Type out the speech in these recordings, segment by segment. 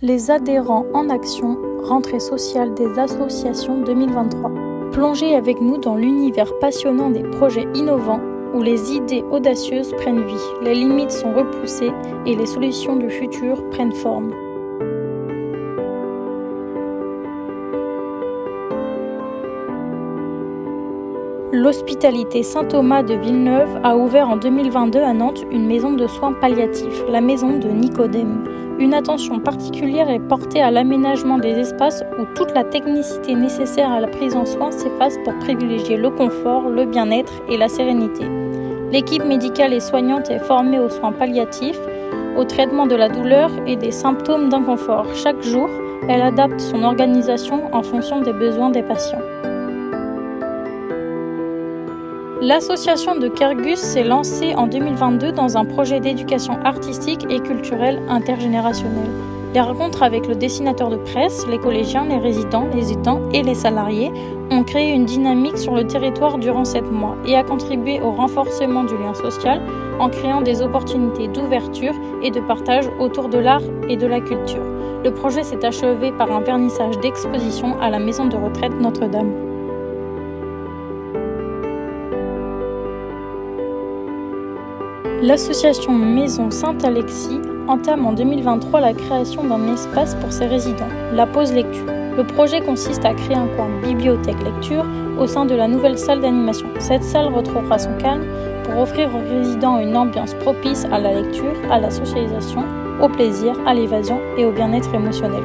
Les adhérents en action, rentrée sociale des associations 2023. Plongez avec nous dans l'univers passionnant des projets innovants où les idées audacieuses prennent vie, les limites sont repoussées et les solutions du futur prennent forme. L'hospitalité Saint-Thomas de Villeneuve a ouvert en 2022 à Nantes une maison de soins palliatifs, la maison de Nicodème. Une attention particulière est portée à l'aménagement des espaces où toute la technicité nécessaire à la prise en soin s'efface pour privilégier le confort, le bien-être et la sérénité. L'équipe médicale et soignante est formée aux soins palliatifs, au traitement de la douleur et des symptômes d'inconfort. Chaque jour, elle adapte son organisation en fonction des besoins des patients. L'association de Kergus s'est lancée en 2022 dans un projet d'éducation artistique et culturelle intergénérationnelle. Les rencontres avec le dessinateur de presse, les collégiens, les résidents, les étudiants et les salariés ont créé une dynamique sur le territoire durant 7 mois et a contribué au renforcement du lien social en créant des opportunités d'ouverture et de partage autour de l'art et de la culture. Le projet s'est achevé par un vernissage d'exposition à la maison de retraite Notre-Dame. L'association Maison Saint-Alexis entame en 2023 la création d'un espace pour ses résidents, la pause lecture. Le projet consiste à créer un coin bibliothèque-lecture au sein de la nouvelle salle d'animation. Cette salle retrouvera son calme pour offrir aux résidents une ambiance propice à la lecture, à la socialisation, au plaisir, à l'évasion et au bien-être émotionnel.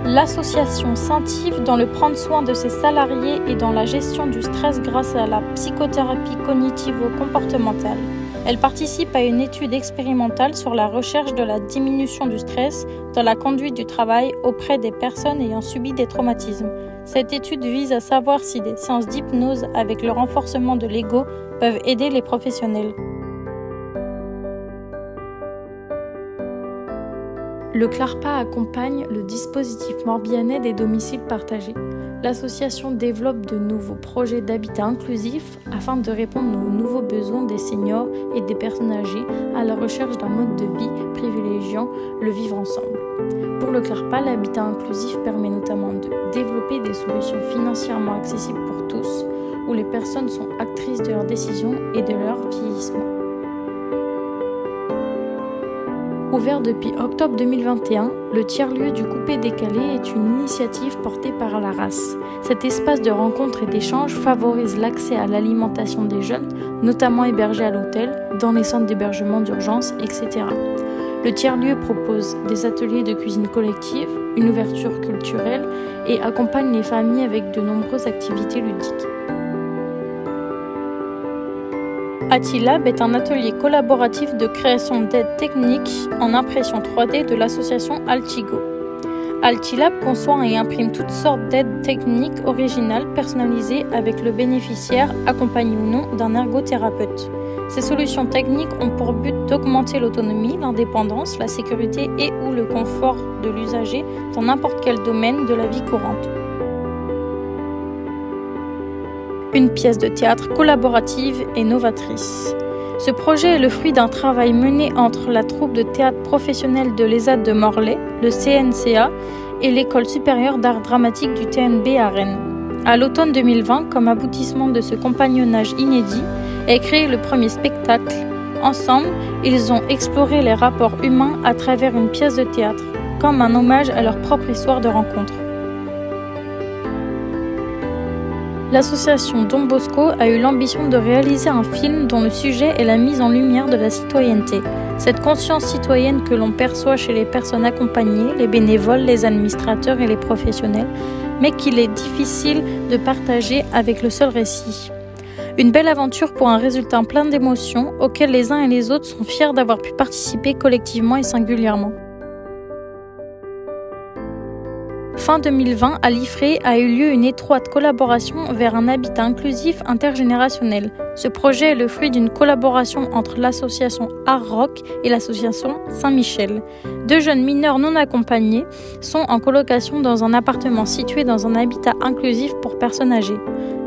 L'association s'active dans le prendre soin de ses salariés et dans la gestion du stress grâce à la psychothérapie cognitivo-comportementale. Elle participe à une étude expérimentale sur la recherche de la diminution du stress dans la conduite du travail auprès des personnes ayant subi des traumatismes. Cette étude vise à savoir si des séances d'hypnose avec le renforcement de l'ego peuvent aider les professionnels. Le CLARPA accompagne le dispositif Morbihanais des domiciles partagés. L'association développe de nouveaux projets d'habitat inclusif afin de répondre aux nouveaux besoins des seniors et des personnes âgées à la recherche d'un mode de vie privilégiant le vivre ensemble. Pour le CLARPA, l'habitat inclusif permet notamment de développer des solutions financièrement accessibles pour tous, où les personnes sont actrices de leurs décisions et de leur vieillissement. Ouvert depuis octobre 2021, le tiers-lieu du Coupé-Décalé est une initiative portée par la RAS. Cet espace de rencontre et d'échange favorise l'accès à l'alimentation des jeunes, notamment hébergés à l'hôtel, dans les centres d'hébergement d'urgence, etc. Le tiers-lieu propose des ateliers de cuisine collective, une ouverture culturelle et accompagne les familles avec de nombreuses activités ludiques. Atilab est un atelier collaboratif de création d'aides techniques en impression 3D de l'association Altigo. Altilab conçoit et imprime toutes sortes d'aides techniques originales personnalisées avec le bénéficiaire accompagné ou non d'un ergothérapeute. Ces solutions techniques ont pour but d'augmenter l'autonomie, l'indépendance, la sécurité et ou le confort de l'usager dans n'importe quel domaine de la vie courante. Une pièce de théâtre collaborative et novatrice. Ce projet est le fruit d'un travail mené entre la troupe de théâtre professionnelle de l'ESAD de Morlaix, le CNCA, et l'École supérieure d'art dramatique du TNB à Rennes. À l'automne 2020, comme aboutissement de ce compagnonnage inédit, est créé le premier spectacle. Ensemble, ils ont exploré les rapports humains à travers une pièce de théâtre, comme un hommage à leur propre histoire de rencontre. L'association Don Bosco a eu l'ambition de réaliser un film dont le sujet est la mise en lumière de la citoyenneté. Cette conscience citoyenne que l'on perçoit chez les personnes accompagnées, les bénévoles, les administrateurs et les professionnels, mais qu'il est difficile de partager avec le seul récit. Une belle aventure pour un résultat plein d'émotions auquel les uns et les autres sont fiers d'avoir pu participer collectivement et singulièrement. Fin 2020, à l'IFRE a eu lieu une étroite collaboration vers un habitat inclusif intergénérationnel. Ce projet est le fruit d'une collaboration entre l'association Art Rock et l'association Saint-Michel. 2 jeunes mineurs non accompagnés sont en colocation dans un appartement situé dans un habitat inclusif pour personnes âgées.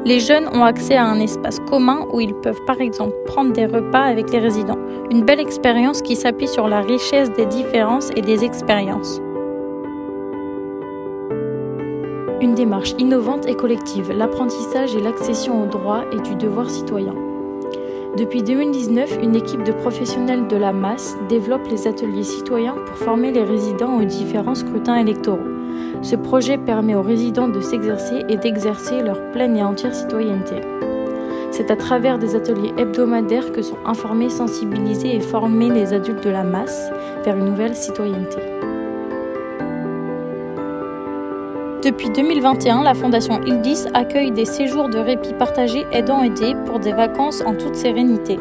Les jeunes ont accès à un espace commun où ils peuvent par exemple prendre des repas avec les résidents. Une belle expérience qui s'appuie sur la richesse des différences et des expériences. Une démarche innovante et collective, l'apprentissage et l'accession aux droits et du devoir citoyen. Depuis 2019, une équipe de professionnels de la masse développe les ateliers citoyens pour former les résidents aux différents scrutins électoraux. Ce projet permet aux résidents de s'exercer et d'exercer leur pleine et entière citoyenneté. C'est à travers des ateliers hebdomadaires que sont informés, sensibilisés et formés les adultes de la masse vers une nouvelle citoyenneté. Depuis 2021, la Fondation Ildis accueille des séjours de répit partagé aidant-aidés pour des vacances en toute sérénité.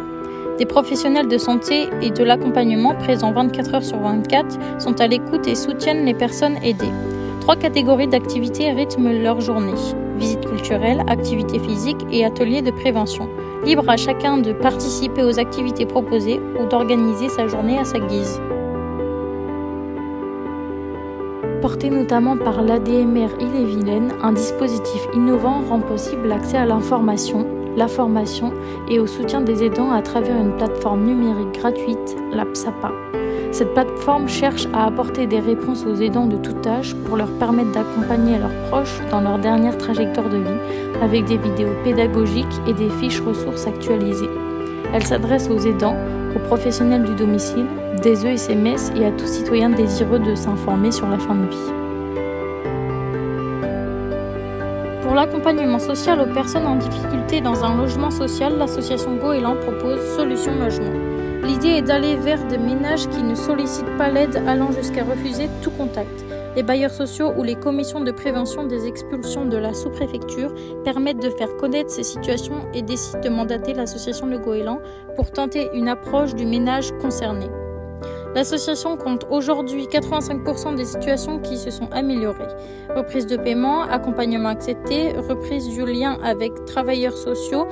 Des professionnels de santé et de l'accompagnement présents 24 heures sur 24 sont à l'écoute et soutiennent les personnes aidées. 3 catégories d'activités rythment leur journée: visites culturelles, activités physiques et ateliers de prévention. Libre à chacun de participer aux activités proposées ou d'organiser sa journée à sa guise. Porté notamment par l'ADMR Ille-et-Vilaine, un dispositif innovant rend possible l'accès à l'information, la formation et au soutien des aidants à travers une plateforme numérique gratuite, la PSAPA. Cette plateforme cherche à apporter des réponses aux aidants de tout âge pour leur permettre d'accompagner leurs proches dans leur dernière trajectoire de vie avec des vidéos pédagogiques et des fiches ressources actualisées. Elle s'adresse aux aidants, aux professionnels du domicile, des ESMS et à tout citoyen désireux de s'informer sur la fin de vie. Pour l'accompagnement social aux personnes en difficulté dans un logement social, l'association Goéland propose Solutions Logement. L'idée est d'aller vers des ménages qui ne sollicitent pas l'aide, allant jusqu'à refuser tout contact. Les bailleurs sociaux ou les commissions de prévention des expulsions de la sous-préfecture permettent de faire connaître ces situations et décident de mandater l'association Le Goéland pour tenter une approche du ménage concerné. L'association compte aujourd'hui 85% des situations qui se sont améliorées. Reprise de paiement, accompagnement accepté, reprise du lien avec travailleurs sociaux.